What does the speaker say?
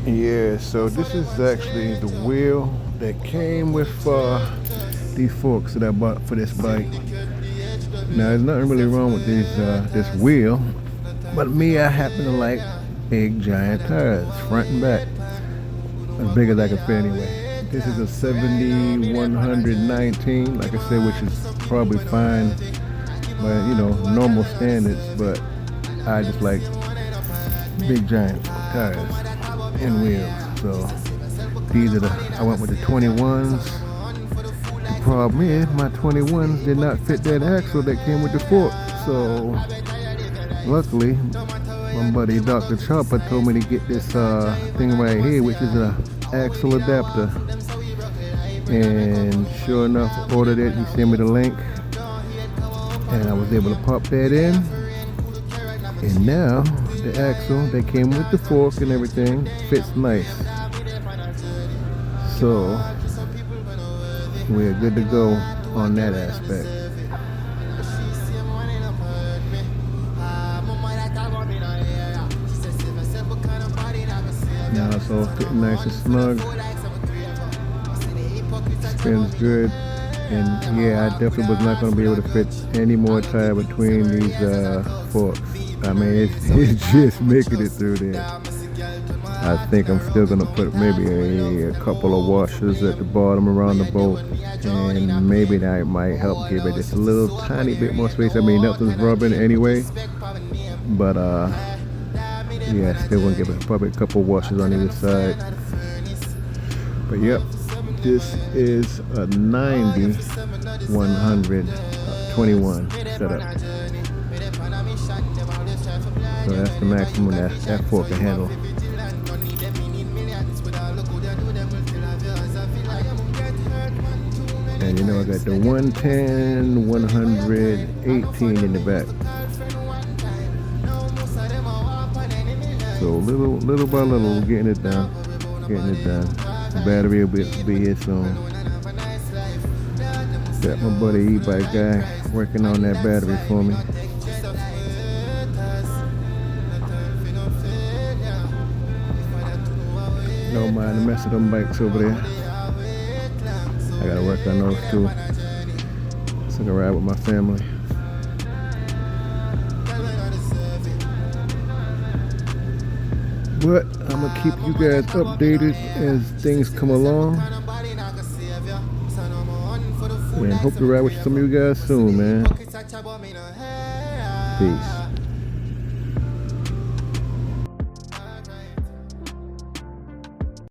Yeah, so this is actually the wheel that came with these forks that I bought for this bike. Now, there's nothing really wrong with this wheel, but me, I happen to like big giant tires, front and back, as big as I can fit anyway. This is a 70-119, like I said, which is probably fine by normal standards, but I just like big giant tires and wheels. So these are I went with the 21s. The problem is my 21s did not fit that axle that came with the fork. So luckily my buddy Dr. Chopper told me to get this thing right here, which is a axle adapter. And sure enough, ordered it. He sent me the link and I was able to pop that in. And now the axle that came with the fork and everything fits nice. So we're good to go on that aspect. Now it's all fitting nice and snug. Spins good. And yeah, I definitely was not going to be able to fit any more tire between these forks. I mean, it's just making it through there. I think I'm still going to put maybe a couple of washers at the bottom around the bolt, and maybe that might help give it just a little tiny bit more space. I mean, nothing's rubbing anyway, but yeah, still going to give it probably a couple of washers on either side. But yep, this is a 90-121 setup. So that's the maximum that fork can handle. And I got the 110, 118 in the back. So little by little, getting it done. The battery will be here soon. Got my buddy e-bike guy working on that battery for me. Don't mind the mess of them bikes over there. I gotta work on those too, so I can ride with my family. But I'm gonna keep you guys updated as things come along, and hope to ride with some of you guys soon, man. Peace.